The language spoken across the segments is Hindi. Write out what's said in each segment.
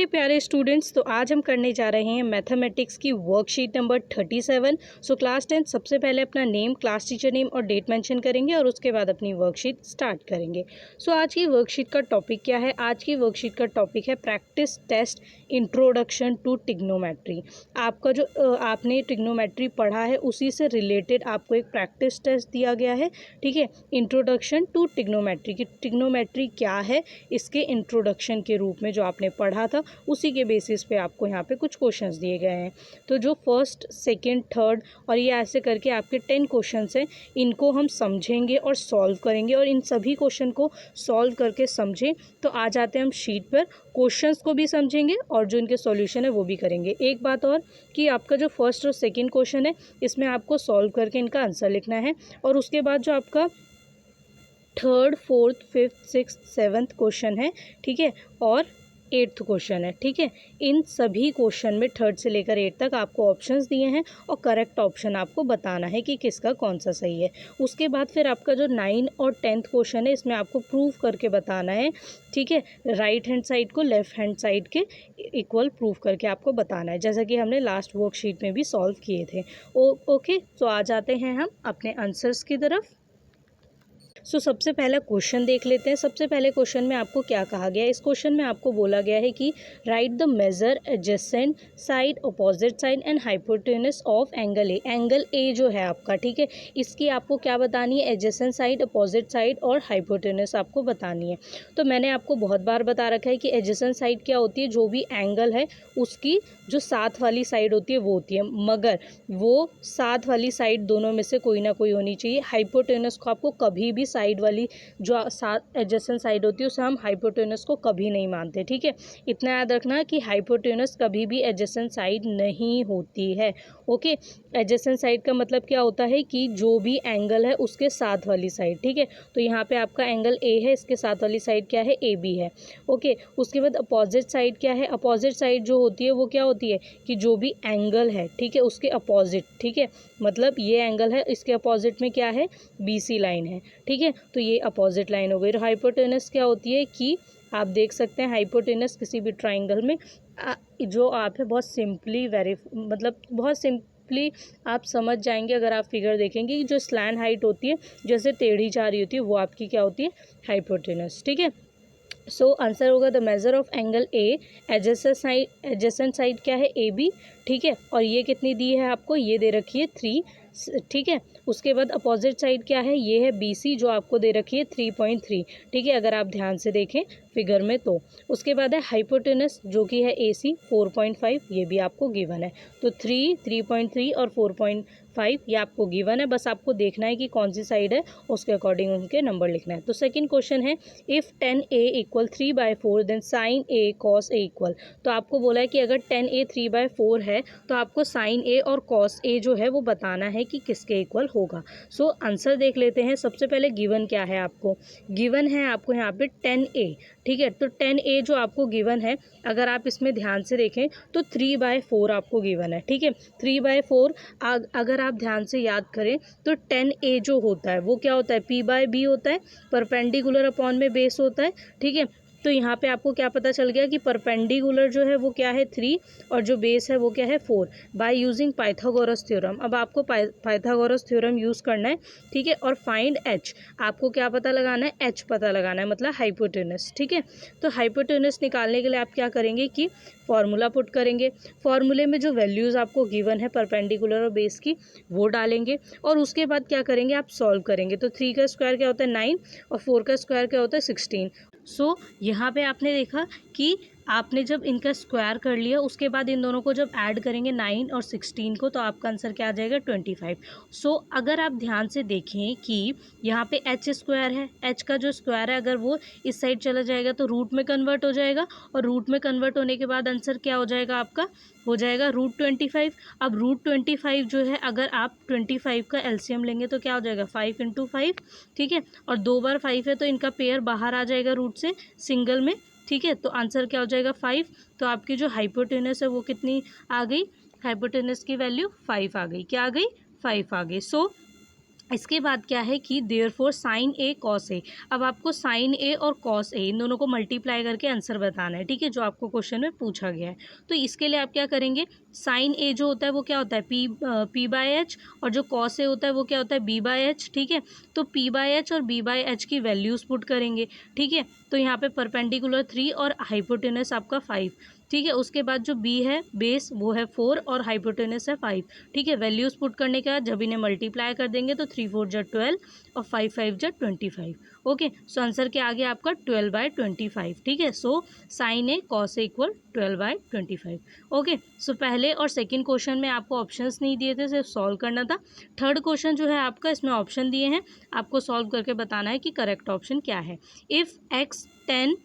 मेरे प्यारे स्टूडेंट्स, तो आज हम करने जा रहे हैं मैथमेटिक्स की वर्कशीट नंबर 37। सो क्लास 10 सबसे पहले अपना नेम, क्लास टीचर नेम और डेट मेंशन करेंगे और उसके बाद अपनी वर्कशीट स्टार्ट करेंगे। सो आज की वर्कशीट का टॉपिक क्या है? आज की वर्कशीट का टॉपिक है practice test introduction to trigonometry. आपका जो आपने ट्रिग्नोमेट्री पढ़ा है उसी से रिलेटेड आपको एक प्रैक्टिस टेस्ट दिया गया है। ठीक है, इंट्रोडक्शन टू ट्रिग्नोमेट्री की ट्रिग्नोमेट्री क्या है इसके इंट्रोडक्शन के रूप में जो आपने पढ़ा था उसी के बेसिस पे आपको यहाँ पे कुछ क्वेश्चंस दिए गए हैं। तो जो फर्स्ट, सेकंड, थर्ड और ये ऐसे करके आपके 10 क्वेश्चंस हैं, इनको हम समझेंगे और सॉल्व करेंगे और इन सभी क्वेश्चन को सॉल्व करके समझें तो आ जाते हैं हम शीट पर, क्वेश्चंस को भी समझेंगे और जो इनके सॉल्यूशन है वो भी करेंगे। एक बात और कि आपका जो फर्स्ट और सेकेंड क्वेश्चन है इसमें आपको सॉल्व करके इनका आंसर लिखना है और उसके बाद जो आपका third, fourth, fifth, sixth, seventh question है, ठीक है, और एट्थ क्वेश्चन है। ठीक है, इन सभी क्वेश्चन में थर्ड से लेकर एट तक आपको ऑप्शंस दिए हैं और करेक्ट ऑप्शन आपको बताना है कि किसका कौन सा सही है। उसके बाद फिर आपका जो 9 और 10th क्वेश्चन है इसमें आपको प्रूव करके बताना है। ठीक है, राइट हैंड साइड को लेफ्ट हैंड साइड के इक्वल प्रूव करके आपको बताना है, जैसा कि हमने लास्ट वर्कशीट में भी सॉल्व किए थे। ओके, तो आ जाते हैं हम अपने आंसर्स की तरफ। सबसे पहला क्वेश्चन देख लेते हैं। सबसे पहले क्वेश्चन में आपको क्या कहा गया है? इस क्वेश्चन में आपको बोला गया है कि write the measure, adjacent side, opposite side and hypotenuse of angle A. Angle A जो है आपका, ठीक है, इसकी आपको क्या बतानी है? एडजेसेंट साइड, अपोजिट साइड और हाइपोटेनस आपको बतानी है। तो मैंने आपको बहुत बार बता रखा है कि एडजेसेंट साइड क्या होती है? जो भी एंगल है उसकी जो साथ वाली साइड होती है वो होती है, मगर वो साथ वाली साइड दोनों में से कोई ना कोई होनी चाहिए। हाइपोटेनस को आपको कभी भी साइड वाली जो साथ एडजेसेंट साइड होती है उसे हम हाइपोटेनस को कभी नहीं मानते। ठीक है, इतना याद रखना कि हाइपोटेनस कभी भी एडजेसेंट साइड नहीं होती है। ओके, एडजेसेंट साइड का मतलब क्या होता है कि जो भी एंगल है उसके साथ वाली साइड। ठीक है, तो यहाँ पे आपका एंगल ए है, इसके साथ वाली साइड क्या है? ए बी है। ओके, उसके बाद अपोजिट साइड क्या है? अपोजिट साइड जो होती है वो क्या होती है कि जो भी एंगल है, ठीक है, उसके अपोजिट। ठीक है, मतलब ये एंगल है, इसके अपोजिट में क्या है? BC लाइन है। ठीक है, तो ये अपोजिट लाइन हो गई। और हाइपोटेनस क्या होती है कि आप देख सकते हैं हाइपोटेनस किसी भी ट्राइंगल में जो आप है बहुत सिंपली मतलब बहुत सिंपली आप समझ जाएंगे अगर आप फिगर देखेंगे कि जो स्लैंट हाइट होती है, जैसे टेढ़ी जा रही होती है, वो आपकी क्या होती है? हाइपोटेनस। ठीक है, आंसर होगा the measure of angle A, adjacent side क्या है? AB। ठीक है, और ये कितनी दी है आपको? ये दे रखी है 3। ठीक है, उसके बाद अपोजिट साइड क्या है? ये है BC जो आपको दे रखी है 3.3। ठीक है, अगर आप ध्यान से देखें फिगर में तो। उसके बाद है हाइपोटेनस जो कि है AC 4.5, ये भी आपको गिवन है। तो 3, 3.3 और 4.5 ये आपको गिवन है, बस आपको देखना है कि कौन सी साइड है, उसके अकॉर्डिंग उनके नंबर लिखना है। तो सेकंड क्वेश्चन है if 10A equal 3/4 then sine A cos A equal. तो आपको बोला है कि अगर 10A 3/4 है तो आपको साइन A और cos A जो है वो बताना है कि किसके इक्वल होगा। आंसर देख लेते हैं। सबसे पहले गिवन क्या है आपको? गिवन है आपको यहाँ पे 10A। ठीक है, तो 10A जो आपको गिवन है, अगर आप इसमें ध्यान से देखें तो 3/4 आपको गिवन है। ठीक है, 3/4 अगर आप ध्यान से याद करें तो 10A जो होता है वो क्या होता है? P/B होता है, परपेंडिकुलर अपॉन में बेस होता है। ठीक है, तो यहाँ पे आपको क्या पता चल गया कि परपेंडिकुलर जो है वो क्या है? 3 और जो बेस है वो क्या है? 4 बाय यूजिंग पाइथागोरस थ्योरम। अब आपको पाइथागोरस थ्योरम यूज़ करना है। ठीक है, और फाइंड H, आपको क्या पता लगाना है? H पता लगाना है, मतलब हाइपोटेनस। ठीक है, तो हाइपोटेनस निकालने के लिए आप क्या करेंगे कि फॉर्मूला पुट करेंगे। फॉर्मूले में जो वैल्यूज़ आपको गिवन है परपेंडिकुलर और बेस की वो डालेंगे और उसके बाद क्या करेंगे? आप सॉल्व करेंगे। तो 3 का स्क्वायर क्या होता है? 9 और 4 का स्क्वायर क्या होता है? 16। यहाँ पे आपने देखा कि आपने जब इनका स्क्वायर कर लिया उसके बाद इन दोनों को जब ऐड करेंगे 9 और 16 को, तो आपका आंसर क्या आ जाएगा? 25। अगर आप ध्यान से देखें कि यहाँ पे H स्क्वायर है, H का जो स्क्वायर है अगर वो इस साइड चला जाएगा तो रूट में कन्वर्ट हो जाएगा और रूट में कन्वर्ट होने के बाद आंसर क्या हो जाएगा आपका? हो जाएगा √25। अब √25 जो है अगर आप 25 का LCM लेंगे तो क्या हो जाएगा? 5 × 5। ठीक है, और 2 बार 5 है तो इनका पेयर बाहर आ जाएगा रूट से सिंगल में। ठीक है, तो आंसर क्या हो जाएगा? 5। तो आपकी जो हाइपोटेनस है वो कितनी आ गई? हाइपोटेनस की वैल्यू 5 आ गई। क्या आ गई? 5 आ गई। इसके बाद क्या है कि therefore sign A cos A. अब आपको साइन ए और कॉस ए इन दोनों को मल्टीप्लाई करके आंसर बताना है, ठीक है, जो आपको क्वेश्चन में पूछा गया है। तो इसके लिए आप क्या करेंगे, साइन ए जो होता है वो क्या होता है पी बाय एच, और जो कॉस ए होता है वो क्या होता है बी बाय एच, ठीक है। तो पी बाय एच और बी बाय एच की वैल्यूज़ पुट करेंगे, ठीक है। तो यहाँ पे परपेंडिकुलर 3 और हाइपोटेनस आपका 5, ठीक है। उसके बाद जो बी है बेस वो है 4 और हाइपोटेनस है 5, ठीक है। वैल्यूज़ पुट करने के बाद जब इन्हें मल्टीप्लाई कर देंगे तो 3 4 जा 12 और 5 5 जा 25। ओके, सो आंसर के आगे आपका 12/25, ठीक है। So sine A cos A equal 12/25। Okay, सो पहले और सेकंड क्वेश्चन में आपको ऑप्शंस नहीं दिए थे, सिर्फ सॉल्व करना था। थर्ड क्वेश्चन जो है आपका इसमें ऑप्शन दिए हैं, आपको सॉल्व करके बताना है कि करेक्ट ऑप्शन क्या है। If x 10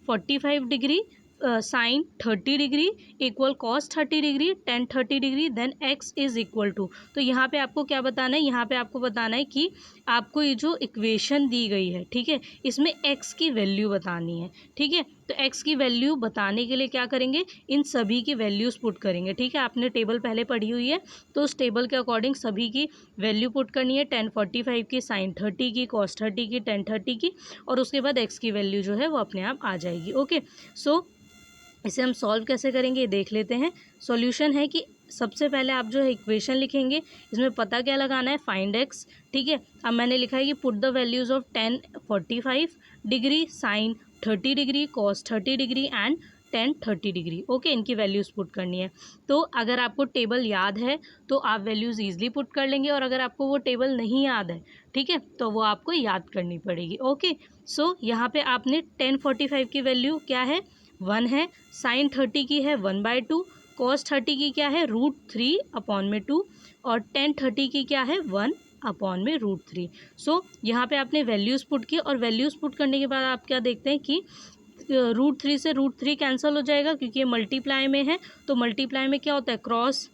45 degree sine 30 degree equal cos 30 degree tan 30 degree then x is equal to. तो यहाँ पे आपको क्या बताना है, यहाँ पे आपको बताना है कि आपको ये जो इक्वेशन दी गई है, ठीक है, इसमें एक्स की वैल्यू बतानी है, ठीक है। तो एक्स की वैल्यू बताने के लिए क्या करेंगे, इन सभी की वैल्यूज़ पुट करेंगे, ठीक है। आपने टेबल पहले पढ़ी हुई है, तो उस टेबल के अकॉर्डिंग सभी की वैल्यू पुट करनी है, 10 45 की, साइन 30 की, कॉस 30 की, टेन 30 की, और उसके बाद एक्स की वैल्यू जो है वो अपने आप आ जाएगी। ओके, सो इसे हम सॉल्व कैसे करेंगे ये देख लेते हैं। सॉल्यूशन है कि सबसे पहले आप जो है इक्वेशन लिखेंगे, इसमें पता क्या लगाना है, फाइंड एक्स, ठीक है। अब मैंने लिखा है कि put the values of 10 45 degree, sine 30 degree, cos 30 degree and tan 30 degree. Okay, इनकी वैल्यूज़ पुट करनी है। तो अगर आपको टेबल याद है तो आप वैल्यूज़ ईजिली पुट कर लेंगे, और अगर आपको वो टेबल नहीं याद है, ठीक है, तो वो आपको याद करनी पड़ेगी। ओके, सो यहाँ पे आपने 10 45 की वैल्यू क्या है 1 है, साइन 30 की है 1/2, कॉस 30 की क्या है √3/2, और टेन 30 की क्या है 1/√3। सो यहाँ पे आपने वैल्यूज़ पुट की, और वैल्यूज़ पुट करने के बाद आप क्या देखते हैं कि √3 से √3 कैंसिल हो जाएगा, क्योंकि ये मल्टीप्लाई में है। तो मल्टीप्लाई में क्या होता है क्रॉस,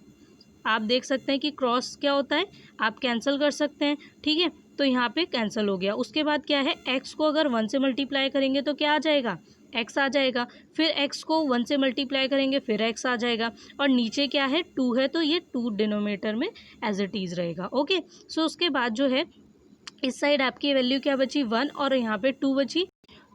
आप देख सकते हैं कि क्रॉस क्या होता है, आप कैंसिल कर सकते हैं, ठीक है। तो यहाँ पे कैंसिल हो गया। उसके बाद क्या है, एक्स को अगर 1 से मल्टीप्लाई करेंगे तो क्या आ जाएगा, एक्स आ जाएगा। फिर एक्स को 1 से मल्टीप्लाई करेंगे फिर एक्स आ जाएगा, और नीचे क्या है 2 है, तो ये 2 डिनोमिनेटर में एज इट इज़ रहेगा। ओके, सो उसके बाद जो है इस साइड आपकी वैल्यू क्या बची 1, और यहाँ पे 2 बची।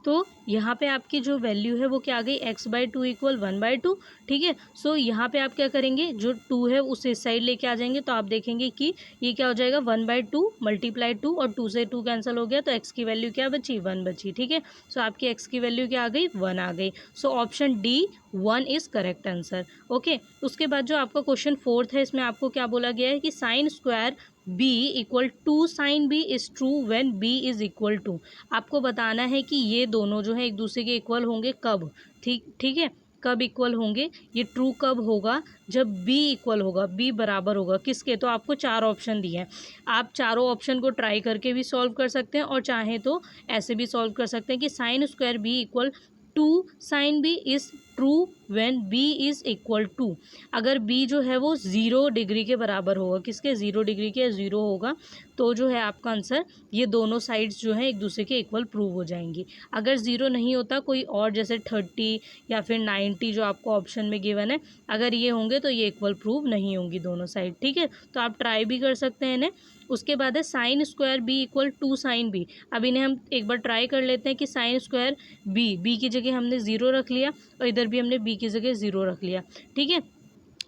तो यहाँ पे आपकी जो वैल्यू है वो क्या आ गई, x/2 इक्वल 1/2, ठीक है। सो यहाँ पे आप क्या करेंगे, जो 2 है उसे इस साइड लेके आ जाएंगे, तो आप देखेंगे कि ये क्या हो जाएगा 1/2 मल्टीप्लाई 2, और 2 से 2 कैंसिल हो गया, तो x की वैल्यू क्या बची 1 बची, ठीक है। सो आपकी x की वैल्यू क्या आ गई 1 आ गई। सो option D 1 is correct answer. Okay, उसके बाद जो आपका क्वेश्चन फोर्थ है, इसमें आपको क्या बोला गया है कि sine square b equal to sine b is true when b is equal to. आपको बताना है कि ये दोनों जो है एक दूसरे के इक्वल होंगे कब, ठीक है, कब इक्वल होंगे, ये ट्रू कब होगा, जब b इक्वल होगा, b बराबर होगा किसके। तो आपको 4 ऑप्शन दिए हैं, आप चारों ऑप्शन को ट्राई करके भी सॉल्व कर सकते हैं, और चाहें तो ऐसे भी सॉल्व कर सकते हैं कि sine square b equal to sine b is true when b is equal to. अगर b जो है वो 0 डिग्री के बराबर होगा, किसके 0 डिग्री के 0 होगा, तो जो है आपका आंसर ये दोनों साइड्स जो हैं एक दूसरे के इक्वल प्रूव हो जाएंगी। अगर 0 नहीं होता, कोई और जैसे 30 या फिर 90 जो आपको ऑप्शन में गिवन है, अगर ये होंगे तो ये इक्वल प्रूव नहीं होंगी दोनों साइड, ठीक है। तो आप ट्राई भी कर सकते हैं इन्हें। उसके बाद है sine square B equal to sine B. अब इन्हें हम एक बार ट्राई कर लेते हैं कि साइन स्क्वायर बी की जगह हमने 0 रख लिया, और इधर भी हमने बी की जगह 0 रख लिया, ठीक है।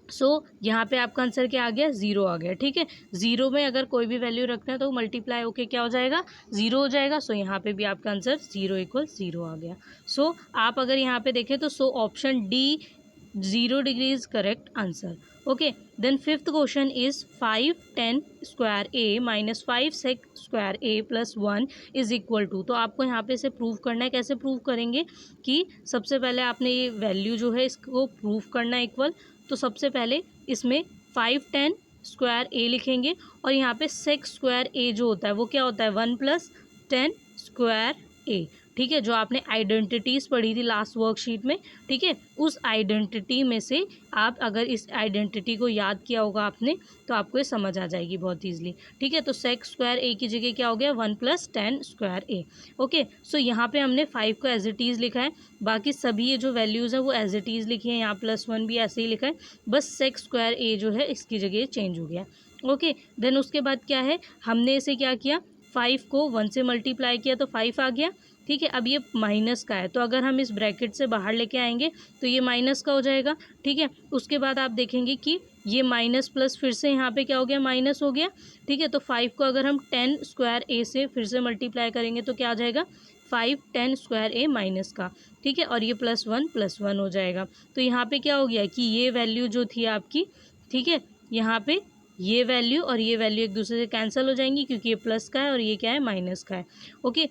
सो यहाँ पे आपका आंसर क्या आ गया 0 आ गया, ठीक है। 0 में अगर कोई भी वैल्यू रखना है तो मल्टीप्लाई होके क्या हो जाएगा 0 हो जाएगा। सो यहाँ पे भी आपका आंसर 0 इक्वल 0 आ गया। सो आप अगर यहाँ पे देखें तो so option D 0 degree is correct answer. Okay, then fifth question is 5 10 square A minus 5 sec square A plus 1 is equal to. तो आपको यहाँ पे से प्रूव करना है, कैसे प्रूव करेंगे कि सबसे पहले आपने ये वैल्यू जो है इसको प्रूव करना है इक्वल। तो सबसे पहले इसमें 5 10 स्क्वायर ए लिखेंगे, और यहाँ पे सेक स्क्वायर ए जो होता है वो क्या होता है 1 + 10 स्क्वायर ए, ठीक है, जो आपने आइडेंटिटीज़ पढ़ी थी लास्ट वर्कशीट में, ठीक है। उस आइडेंटिटी में से आप अगर इस आइडेंटिटी को याद किया होगा आपने, तो आपको ये समझ आ जाएगी बहुत ईजिली, ठीक है। तो सेक स्क्वायर ए की जगह क्या हो गया 1 + 10 स्क्वायर ए। ओके, सो यहाँ पे हमने 5 को एज इट इज़ लिखा है, बाकी सभी ये जो वैल्यूज़ है वो एज इट इज़ लिखी है, यहाँ +1 भी ऐसे ही लिखा है, बस सेक स्क्वायर ए जो है इसकी जगह चेंज हो गया। ओके, देन उसके बाद क्या है, हमने इसे क्या किया, 5 को 1 से मल्टीप्लाई किया तो 5 आ गया। ठीक है, अब ये माइनस का है तो अगर हम इस ब्रैकेट से बाहर लेके आएंगे तो ये माइनस का हो जाएगा। ठीक है, उसके बाद आप देखेंगे कि ये माइनस प्लस फिर से यहाँ पे क्या हो गया, माइनस हो गया। ठीक है, तो 5 को अगर हम 10 स्क्वायर ए से फिर से मल्टीप्लाई करेंगे तो क्या आ जाएगा, 5 10 स्क्वायर ए माइनस का। ठीक है, और ये प्लस वन हो जाएगा। तो यहाँ पे क्या हो गया कि ये वैल्यू जो थी आपकी, ठीक है, यहाँ पे ये वैल्यू और ये वैल्यू एक दूसरे से कैंसिल हो जाएंगी क्योंकि ये प्लस का है और ये क्या है, माइनस का है। ओके,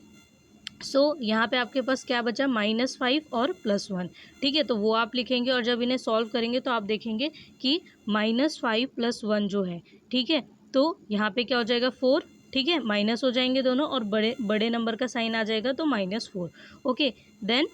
सो यहाँ पे आपके पास क्या बचा, -5 और +1। ठीक है, तो वो आप लिखेंगे और जब इन्हें सॉल्व करेंगे तो आप देखेंगे कि -5 + 1 जो है, ठीक है, तो यहाँ पे क्या हो जाएगा, 4। ठीक है, माइनस हो जाएंगे दोनों और बड़े बड़े नंबर का साइन आ जाएगा तो -4। ओके, देन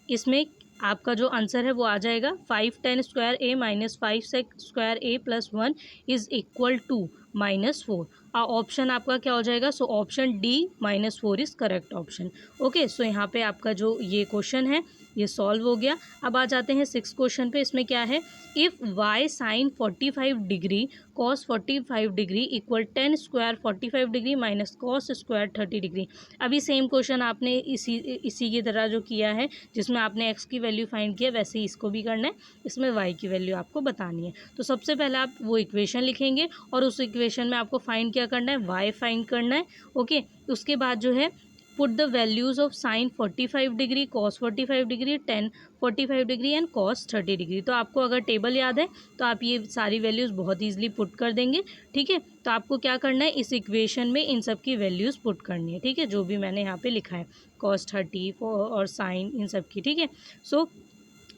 इसमें आपका जो आंसर है वो आ जाएगा 5 10 square A minus 5 square A plus 1 is equal to -4। Option आपका क्या हो जाएगा, so option D -4 is correct option. Okay, so यहाँ पे आपका जो ये क्वेश्चन है ये सॉल्व हो गया। अब आ जाते हैं 6 क्वेश्चन पे। इसमें क्या है, if y sine 45 degree cos 45 degree equal 10 square 45 degree minus cos square 30 degree. अभी सेम क्वेश्चन आपने इसी की तरह जो किया है, जिसमें आपने x की वैल्यू फाइंड किया, वैसे ही इसको भी करना है। इसमें y की वैल्यू आपको बतानी है। तो सबसे पहले आप वो इक्वेशन लिखेंगे और उस इक्वेशन में आपको फाइंड क्या करना है, y फाइंड करना है। ओके, उसके बाद जो है put the values of sine 45 degree cos 45 degree 10 45 degree and cos 30 degree. तो आपको अगर टेबल याद है तो आप ये सारी वैल्यूज़ बहुत ईजिली पुट कर देंगे। ठीक है, तो आपको क्या करना है, इस इक्वेशन में इन सब की वैल्यूज़ पुट करनी है। ठीक है, जो भी मैंने यहाँ पे लिखा है, कॉस 30 और साइन इन सब की। ठीक है, सो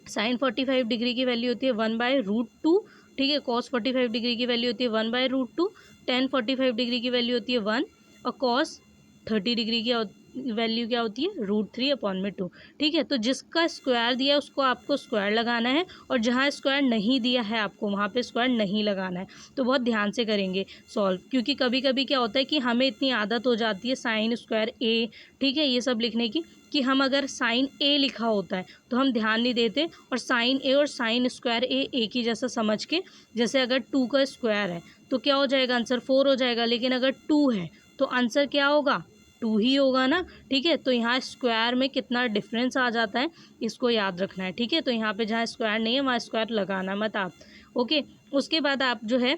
साइन 45 डिग्री की वैल्यू होती है 1/√2। ठीक है, कॉस 45 डिग्री की वैल्यू होती है 1/√2। 10 45 डिग्री की वैल्यू होती है 1 और कॉस 30 डिग्री की वैल्यू क्या होती है, √3/2। ठीक है, तो जिसका स्क्वायर दिया है उसको आपको स्क्वायर लगाना है और जहाँ स्क्वायर नहीं दिया है आपको वहाँ पे स्क्वायर नहीं लगाना है। तो बहुत ध्यान से करेंगे सॉल्व, क्योंकि कभी कभी क्या होता है कि हमें इतनी आदत हो जाती है साइन स्क्वायर ए, ठीक है, ये सब लिखने की, कि हम अगर साइन ए लिखा होता है तो हम ध्यान नहीं देते और साइन ए और साइन स्क्वायर ए एक ही जैसा समझ के, जैसे अगर 2 का स्क्वायर है तो क्या हो जाएगा, आंसर 4 हो जाएगा, लेकिन अगर 2 है तो आंसर क्या होगा, 2 ही होगा ना। ठीक है, तो यहाँ स्क्वायर में कितना डिफरेंस आ जाता है, इसको याद रखना है। ठीक है, तो यहाँ पे जहाँ स्क्वायर नहीं है वहाँ स्क्वायर लगाना मत आप। ओके, उसके बाद आप जो है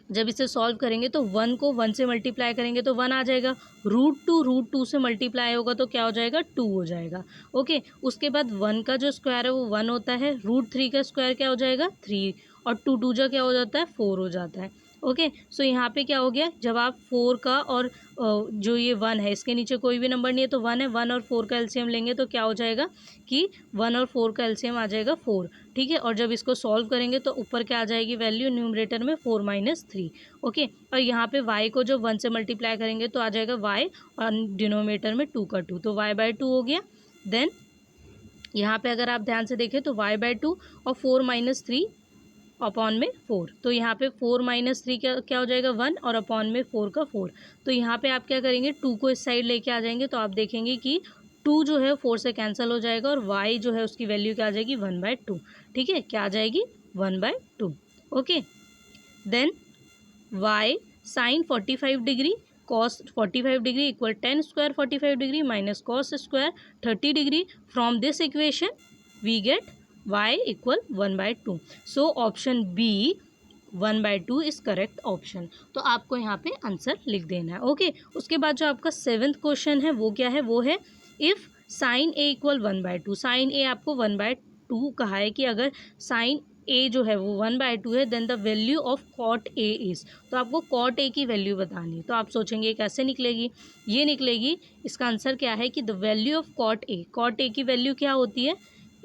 जब इसे सॉल्व करेंगे तो 1 को 1 से मल्टीप्लाई करेंगे तो 1 आ जाएगा, √2 से मल्टीप्लाई होगा तो क्या हो जाएगा, 2 हो जाएगा। ओके, उसके बाद 1 का जो स्क्वायर है वो 1 होता है, √3 का स्क्वायर क्या हो जाएगा, 3 और 2 2 जा क्या हो जाता है, 4 हो जाता है। ओके, सो यहाँ पे क्या हो गया, जब आप 4 का और जो ये 1 है इसके नीचे कोई भी नंबर नहीं है तो 1 है, 1 और 4 का एलसीएम लेंगे तो क्या हो जाएगा कि 1 और 4 का एलसीएम आ जाएगा 4। ठीक है, और जब इसको सॉल्व करेंगे तो ऊपर क्या आ जाएगी वैल्यू, न्यूमरेटर में 4 - 3। ओके, और यहाँ पे y को जो 1 से मल्टीप्लाई करेंगे तो आ जाएगा y और डिनोमिनेटर में 2 का 2, तो y/2 हो गया। देन यहाँ पे अगर आप ध्यान से देखें तो y/2 और 4 - 3 अपॉन में 4, तो यहाँ पे 4 - 3 क्या क्या हो जाएगा, 1 और अपॉन में 4 का 4। तो यहाँ पे आप क्या करेंगे, 2 को इस साइड लेके आ जाएंगे तो आप देखेंगे कि 2 जो है 4 से कैंसिल हो जाएगा और y जो है उसकी वैल्यू क्या आ जाएगी, 1/2। ठीक है, क्या आ जाएगी, 1/2। Okay, then y sine 45 degree cos 45 degree equal 10 square 45 degree minus cos square 30 degree. From this equation we get y equal 1/2। So option B 1/2 is correct option. तो आपको यहाँ पे आंसर लिख देना है। ओके, उसके बाद जो आपका 7th क्वेश्चन है वो क्या है, वो है if sine a equal 1/2। Sine a आपको 1/2 कहा है कि अगर साइन ए जो है वो 1/2 है then the value of cot A is, तो आपको कॉट ए की वैल्यू बतानी है। तो आप सोचेंगे कैसे निकलेगी, ये निकलेगी, इसका आंसर क्या है कि the value of cot A की वैल्यू क्या होती है,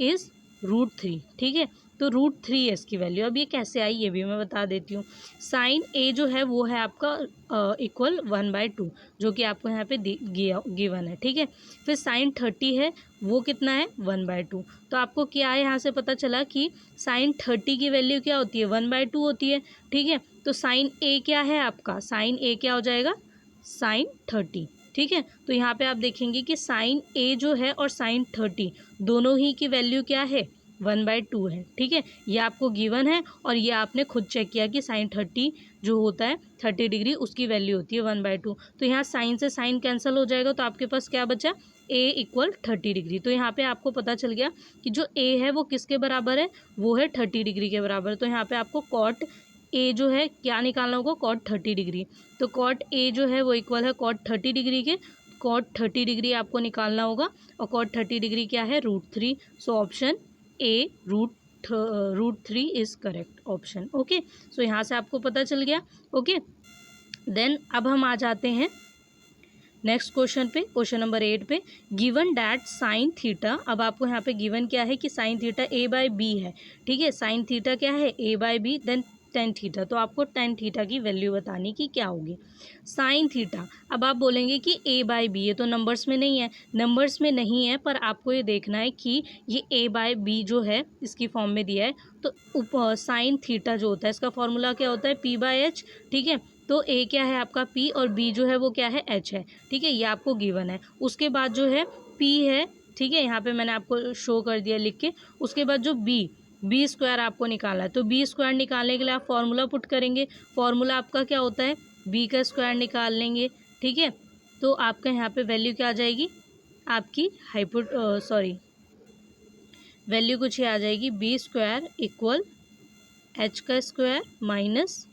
इज़ √3। ठीक है, तो √3 है इसकी वैल्यू। अब ये कैसे आई ये भी मैं बता देती हूँ। साइन ए जो है वो है आपका इक्वल 1/2, जो कि आपको यहाँ पे गिवन है। ठीक है, फिर साइन 30 है वो कितना है, 1/2। तो आपको क्या है यहाँ से पता चला कि साइन 30 की वैल्यू क्या होती है, 1/2 होती है। ठीक है, तो साइन ए क्या है आपका, साइन ए क्या हो जाएगा, साइन 30। ठीक है, तो यहाँ पे आप देखेंगे कि साइन ए जो है और साइन 30 दोनों ही की वैल्यू क्या है, 1/2 है, ठीक है। ये आपको गिवन है और ये आपने खुद चेक किया कि साइन 30 जो होता है 30 डिग्री उसकी वैल्यू होती है 1/2। तो यहाँ साइन से साइन कैंसिल हो जाएगा, तो आपके पास क्या बचा, ए इक्वल 30 डिग्री। तो यहाँ पे आपको पता चल गया कि जो ए है वो किसके बराबर है, वो है 30 डिग्री के बराबर। तो यहाँ पे आपको कॉट ए जो है क्या निकालना होगा, कॉट 30 डिग्री। तो कॉट ए जो है वो इक्वल है कॉट 30 डिग्री के। कॉट 30 डिग्री आपको निकालना होगा और कॉट 30 डिग्री क्या है, √3। So option A √3 is correct option. Okay, so यहाँ से आपको पता चल गया। ओके, देन अब हम आ जाते हैं नेक्स्ट क्वेश्चन पे, क्वेश्चन नंबर 8 पे। गिवन डैट साइन थीटा, अब आपको यहाँ पे गिवन क्या है कि साइन थीटा a/b है, ठीक है। साइन थीटा क्या है, a/b, देन टेन थीटा। तो आपको टेन थीटा की वैल्यू बतानी कि क्या होगी। साइन थीटा, अब आप बोलेंगे कि a/b, ये तो नंबर्स में नहीं है, नंबर्स में नहीं है, पर आपको ये देखना है कि ये a/b जो है इसकी फॉर्म में दिया है। तो साइन थीटा जो होता है इसका फॉर्मूला क्या होता है, p/h, ठीक है। तो ए क्या है आपका p और b जो है वो क्या है, h है, ठीक है। ये आपको गिवन है। उसके बाद जो है p है, ठीक है, यहाँ पे मैंने आपको शो कर दिया लिख के। उसके बाद जो b स्क्वायर आपको निकालना है, तो b स्क्वायर निकालने के लिए आप फॉर्मूला पुट करेंगे। फॉर्मूला आपका क्या होता है, b का स्क्वायर निकाल लेंगे, ठीक है। तो आपका यहाँ पे वैल्यू क्या आ जाएगी, आपकी वैल्यू कुछ ही आ जाएगी, b स्क्वायर इक्वल h का स्क्वायर माइनस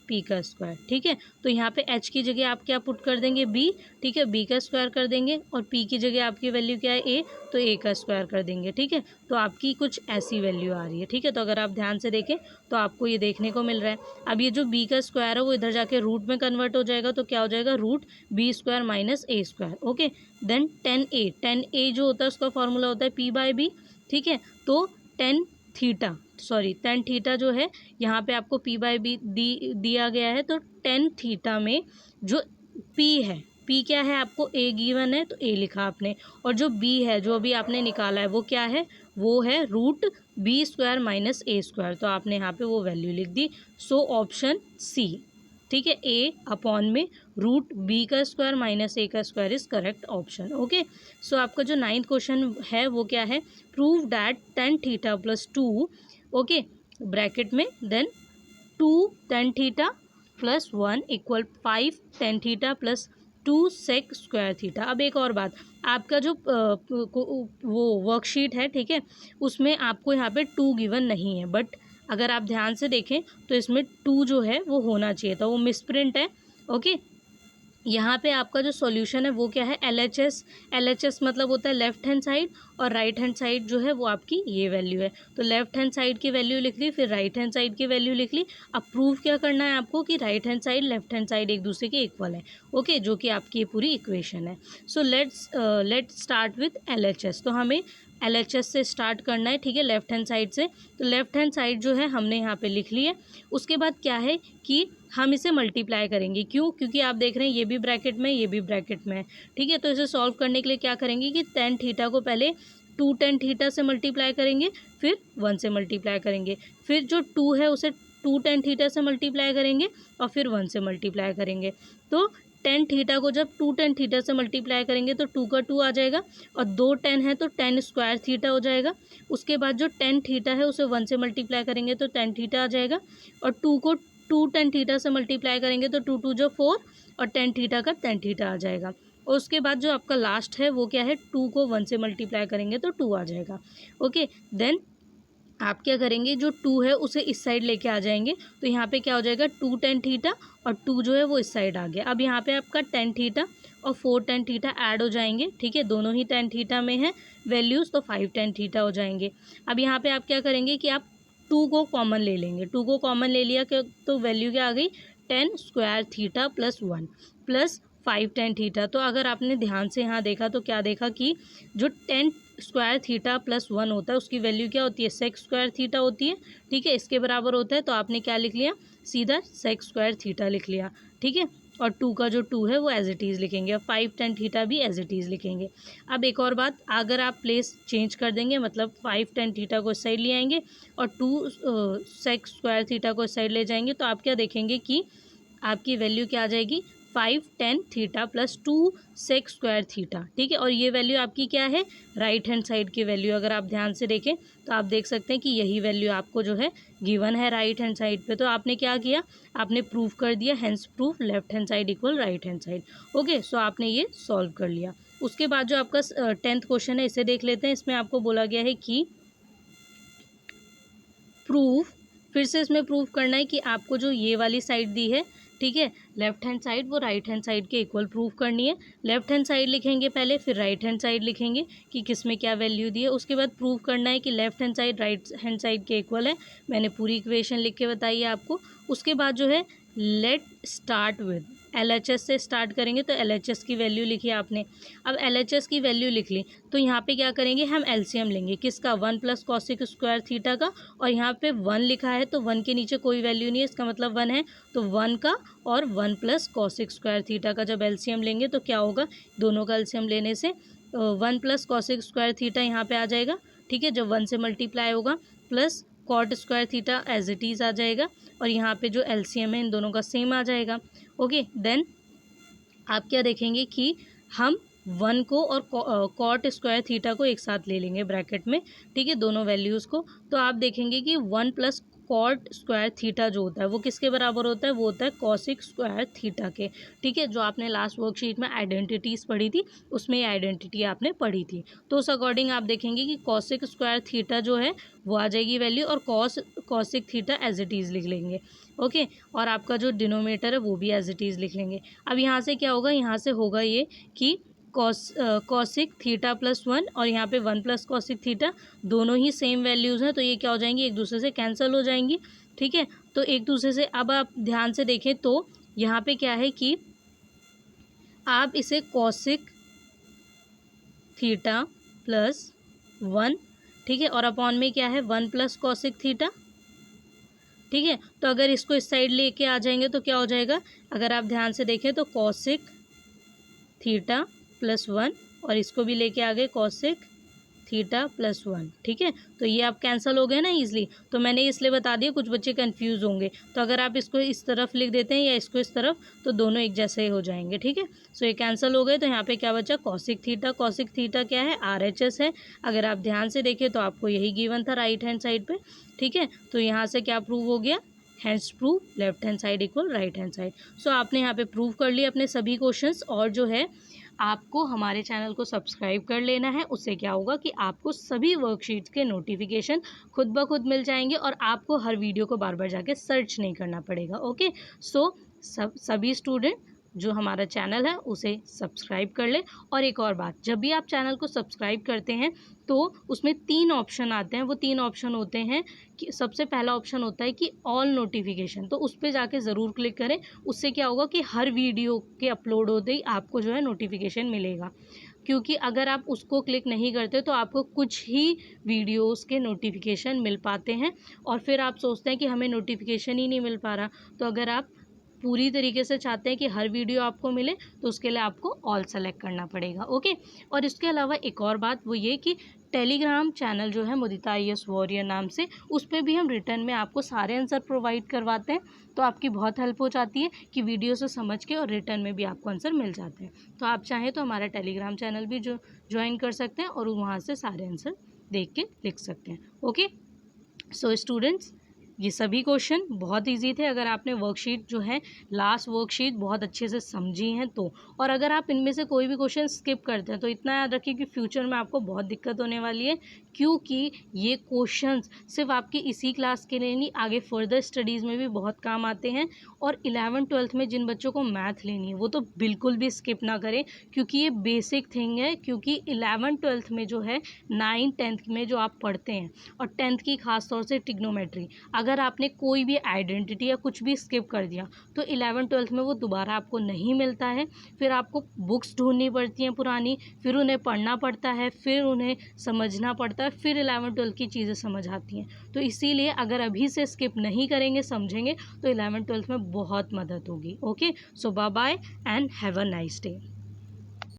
p का स्क्वायर, ठीक है। तो यहाँ पे h की जगह आप क्या पुट कर देंगे, b, ठीक है, b का स्क्वायर कर देंगे, और p की जगह आपकी वैल्यू क्या है, a, तो a का स्क्वायर कर देंगे, ठीक है। तो आपकी कुछ ऐसी वैल्यू आ रही है, ठीक है। तो अगर आप ध्यान से देखें तो आपको ये देखने को मिल रहा है। अब ये जो b का स्क्वायर है वो इधर जाके रूट में कन्वर्ट हो जाएगा, तो क्या हो जाएगा, √b square minus a square. Okay, then 10a जो होता है उसका फॉर्मूला होता है p/b, ठीक है। तो टेन थीटा जो है यहाँ पे आपको p/b दिया गया है। तो टेन थीटा में जो p है, p क्या है, आपको a गिवन है तो a लिखा आपने, और जो b है जो अभी आपने निकाला है वो क्या है, वो है √b square minus a square. तो आपने यहाँ पे वो वैल्यू लिख दी। सो ऑप्शन सी, ठीक है, a/में √b का स्क्वायर माइनस a का square is correct option. Okay, so आपका जो 9th क्वेश्चन है वो क्या है, prove that tan theta plus 2, okay, bracket में, then 2 tan theta plus 1 equal 5 tan theta plus 2 sec square theta. अब एक और बात, आपका जो वो वर्कशीट है, ठीक है, उसमें आपको यहाँ पे 2 गिवन नहीं है, बट अगर आप ध्यान से देखें तो इसमें 2 जो है वो होना चाहिए था, वो मिसप्रिंट है। ओके, यहाँ पे आपका जो सॉल्यूशन है वो क्या है, LHS मतलब होता है लेफ्ट हैंड साइड, और राइट हैंड साइड जो है वो आपकी ये वैल्यू है। तो लेफ्ट हैंड साइड की वैल्यू लिख ली, फिर राइट हैंड साइड की वैल्यू लिख ली। अब प्रूव क्या करना है आपको कि right hand side left hand side एक दूसरे के इक्वल है, ओके, जो कि आपकी ये पूरी इक्वेशन है। So let's start with LHS। तो हमें LHS से स्टार्ट करना है, ठीक है, लेफ्ट हैंड साइड से। तो लेफ्ट हैंड साइड जो है हमने यहाँ पे लिख ली है। उसके बाद क्या है कि हम इसे मल्टीप्लाई करेंगे, क्यों, क्योंकि आप देख रहे हैं ये भी ब्रैकेट में, ये भी ब्रैकेट में है, ठीक है। तो इसे सॉल्व करने के लिए क्या करेंगे कि टेन थीटा को पहले 2 टेन थीटा से मल्टीप्लाई करेंगे, फिर 1 से मल्टीप्लाई करेंगे, फिर जो 2 है उसे 2 टेन थीटा से मल्टीप्लाई करेंगे, और फिर 1 से मल्टीप्लाई करेंगे। तो टेन थीटा को जब 2 टेन थीटा से मल्टीप्लाई करेंगे तो 2 का 2 आ जाएगा, और 2 10 है तो 10 स्क्वायर थीटा हो जाएगा। उसके बाद जो 10 थीटा है उसे 1 से मल्टीप्लाई करेंगे तो 10 थीटा आ जाएगा, और 2 को 2 टेन थीटा से मल्टीप्लाई करेंगे तो 2 2 जो 4, और 10 थीटा का 10 थीटा आ जाएगा। और उसके बाद जो आपका लास्ट है वो क्या है, 2 को 1 से मल्टीप्लाई करेंगे तो 2 आ जाएगा। ओके, देन आप क्या करेंगे, जो 2 है उसे इस साइड लेके आ जाएंगे, तो यहाँ पे क्या हो जाएगा, 2 टेन थीटा, और 2 जो है वो इस साइड आ गया। अब यहाँ पे आपका 10 थीटा और 4 टेन थीटा ऐड हो जाएंगे, ठीक है, दोनों ही 10 थीटा में है वैल्यूज़, तो 5 टेन थीटा हो जाएंगे। अब यहाँ पे आप क्या करेंगे कि आप 2 को कॉमन ले लेंगे, 2 को कॉमन ले लिया तो वैल्यू क्या आ गई, 10 square theta plus 1 plus 5 tan theta. तो अगर आपने ध्यान से यहाँ देखा तो क्या देखा कि जो 10 स्क्वायर थीटा प्लस 1 होता है उसकी वैल्यू क्या होती है, सेक स्क्वायर थीटा होती है, ठीक है, इसके बराबर होता है। तो आपने क्या लिख लिया, सीधा सेक स्क्वायर थीटा लिख लिया, ठीक है। और 2 का जो 2 है वो एज इट इज़ लिखेंगे, और 5 टेन थीटा भी एज इट इज़ लिखेंगे। अब एक और बात, अगर आप प्लेस चेंज कर देंगे, मतलब 5 टेन थीटा को इस साइड ले आएंगे और 2 सेक स्क्वायर थीटा को इस साइड ले जाएंगे, तो आप क्या देखेंगे कि आपकी वैल्यू क्या आ जाएगी, 5 10 theta plus 2 sec square theta, ठीक है। और ये वैल्यू आपकी क्या है, राइट हैंड साइड की वैल्यू। अगर आप ध्यान से देखें तो आप देख सकते हैं कि यही वैल्यू आपको जो है गिवन है राइट हैंड साइड पे। तो आपने क्या किया, आपने प्रूफ कर दिया, hence proof left hand side equal right hand side. Okay, so आपने ये सॉल्व कर लिया। उसके बाद जो आपका 10th क्वेश्चन है इसे देख लेते हैं। इसमें आपको बोला गया है कि प्रूफ, फिर से इसमें प्रूफ करना है कि आपको जो ये वाली साइड दी है, ठीक है, लेफ्ट हैंड साइड, वो राइट हैंड साइड के इक्वल प्रूफ करनी है। लेफ्ट हैंड साइड लिखेंगे पहले, फिर राइट हैंड साइड लिखेंगे कि किस में क्या वैल्यू दी है। उसके बाद प्रूफ करना है कि left hand side right hand side के इक्वल है। मैंने पूरी इक्वेशन लिख के बताई है आपको। उसके बाद जो है लेट स्टार्ट विद, LHS से स्टार्ट करेंगे तो LHS की वैल्यू लिखी आपने। अब LHS की वैल्यू लिख ली तो यहाँ पे क्या करेंगे, हम LCM लेंगे किसका, 1 प्लस कॉसिक स्क्वायर थीटा का। और यहाँ पे 1 लिखा है तो 1 के नीचे कोई वैल्यू नहीं है, इसका मतलब 1 है, तो 1 का और 1 प्लस कॉसिक स्क्वायर थीटा का जब LCM लेंगे तो क्या होगा, दोनों का LCM लेने से 1 प्लस कॉसिक स्क्वायर थीटा यहाँ पे आ जाएगा, ठीक है, जब 1 से मल्टीप्लाई होगा, plus cot square theta as it is आ जाएगा। और यहाँ पे जो LCM है इन दोनों का सेम आ जाएगा। ओके, देन आप क्या देखेंगे कि हम 1 को और कॉट स्क्वायर थीटा को एक साथ ले लेंगे ब्रैकेट में, ठीक है, दोनों वैल्यूज़ को। तो आप देखेंगे कि 1 प्लस कॉट स्क्वायर थीटा जो होता है वो किसके बराबर होता है, वो होता है कॉसिक स्क्वायर थीटा के, ठीक है। जो आपने लास्ट वर्कशीट में आइडेंटिटीज़ पढ़ी थी उसमें ये आइडेंटिटी आपने पढ़ी थी। तो उस अकॉर्डिंग आप देखेंगे कि कॉसिक स्क्वायर थीटा जो है वो आ जाएगी वैल्यू, और cosec theta as it is लिख लेंगे। ओके, और आपका जो डिनोमिनेटर है वो भी एज इट इज़ लिख लेंगे। अब यहाँ से क्या होगा, यहाँ से होगा ये कि कॉसिक थीटा प्लस 1 और यहाँ पे 1 प्लस कॉसिक थीटा दोनों ही सेम वैल्यूज़ हैं, तो ये क्या हो जाएंगी, एक दूसरे से कैंसिल हो जाएंगी, ठीक है। तो एक दूसरे से, अब आप ध्यान से देखें तो यहाँ पे क्या है कि आप इसे कॉसिक थीटा प्लस 1, ठीक है, और अपॉन में क्या है 1 प्लस कॉसिक थीटा, ठीक है। तो अगर इसको इस साइड लेके आ जाएंगे तो क्या हो जाएगा, अगर आप ध्यान से देखें तो कॉसिक थीटा प्लस 1 और इसको भी लेके आ गए कॉसिक थीटा प्लस 1, ठीक है। तो ये आप कैंसिल हो गए ना ईजिली, तो मैंने इसलिए बता दिया, कुछ बच्चे कंफ्यूज होंगे। तो अगर आप इसको इस तरफ लिख देते हैं या इसको इस तरफ तो दोनों एक जैसे ही हो जाएंगे, ठीक है। सो ये कैंसिल हो गए, तो यहाँ पे क्या बचा, कॉसिक थीटा। कॉसिक थीटा क्या है, RHS है। अगर आप ध्यान से देखें तो आपको यही गिवन था राइट हैंड साइड पे, ठीक है। तो यहाँ से क्या प्रूव हो गया, hence prove left hand side equal right hand side. So आपने यहाँ पे प्रूव कर लिया अपने सभी क्वेश्चंस। और जो है आपको हमारे चैनल को सब्सक्राइब कर लेना है, उससे क्या होगा कि आपको सभी वर्कशीट्स के नोटिफिकेशन खुद ब खुद मिल जाएंगे और आपको हर वीडियो को बार बार जाके सर्च नहीं करना पड़ेगा। ओके, सो सभी स्टूडेंट जो हमारा चैनल है उसे सब्सक्राइब कर ले। और एक और बात, जब भी आप चैनल को सब्सक्राइब करते हैं तो उसमें 3 ऑप्शन आते हैं। वो 3 ऑप्शन होते हैं कि सबसे पहला ऑप्शन होता है कि ऑल नोटिफिकेशन, तो उस पर जाके ज़रूर क्लिक करें। उससे क्या होगा कि हर वीडियो के अपलोड होते ही आपको जो है नोटिफिकेशन मिलेगा। क्योंकि अगर आप उसको क्लिक नहीं करते तो आपको कुछ ही वीडियोस के नोटिफिकेशन मिल पाते हैं और फिर आप सोचते हैं कि हमें नोटिफिकेशन ही नहीं मिल पा रहा। तो अगर आप पूरी तरीके से चाहते हैं कि हर वीडियो आपको मिले तो उसके लिए आपको ऑल सेलेक्ट करना पड़ेगा। ओके, और इसके अलावा एक और बात वो ये कि टेलीग्राम चैनल जो है मुदिता IAS वॉरियर नाम से, उस पर भी हम रिटर्न में आपको सारे आंसर प्रोवाइड करवाते हैं। तो आपकी बहुत हेल्प हो जाती है कि वीडियो से समझ के और रिटर्न में भी आपको आंसर मिल जाते हैं। तो आप चाहें तो हमारा टेलीग्राम चैनल भी जो ज्वाइन कर सकते हैं और वहाँ से सारे आंसर देख के लिख सकते हैं। ओके, सो स्टूडेंट्स, ये सभी क्वेश्चन बहुत इजी थे अगर आपने वर्कशीट जो है लास्ट वर्कशीट बहुत अच्छे से समझी हैं तो। और अगर आप इनमें से कोई भी क्वेश्चन स्किप करते हैं तो इतना याद रखिए कि फ्यूचर में आपको बहुत दिक्कत होने वाली है, क्योंकि ये क्वेश्चंस सिर्फ आपकी इसी क्लास के लिए नहीं, आगे फर्दर स्टडीज़ में भी बहुत काम आते हैं। और 11th 12th में जिन बच्चों को मैथ लेनी है वो तो बिल्कुल भी स्किप ना करें, क्योंकि ये बेसिक थिंग है। क्योंकि 11th 12th में जो है 9th 10th में जो आप पढ़ते हैं और 10th की खास तौर से ट्रिग्नोमेट्री, अगर आपने कोई भी आइडेंटिटी या कुछ भी स्किप कर दिया तो 11th 12th में वो दोबारा आपको नहीं मिलता है। फिर आपको बुक्स ढूंढनी पड़ती हैं पुरानी, फिर उन्हें पढ़ना पड़ता है, फिर उन्हें समझना पड़ता है, फिर 11th 12th की चीज़ें समझ आती हैं। तो इसीलिए अगर अभी से स्किप नहीं करेंगे, समझेंगे, तो 11th 12th में बहुत मदद होगी। Okay, so bye bye and have a nice day.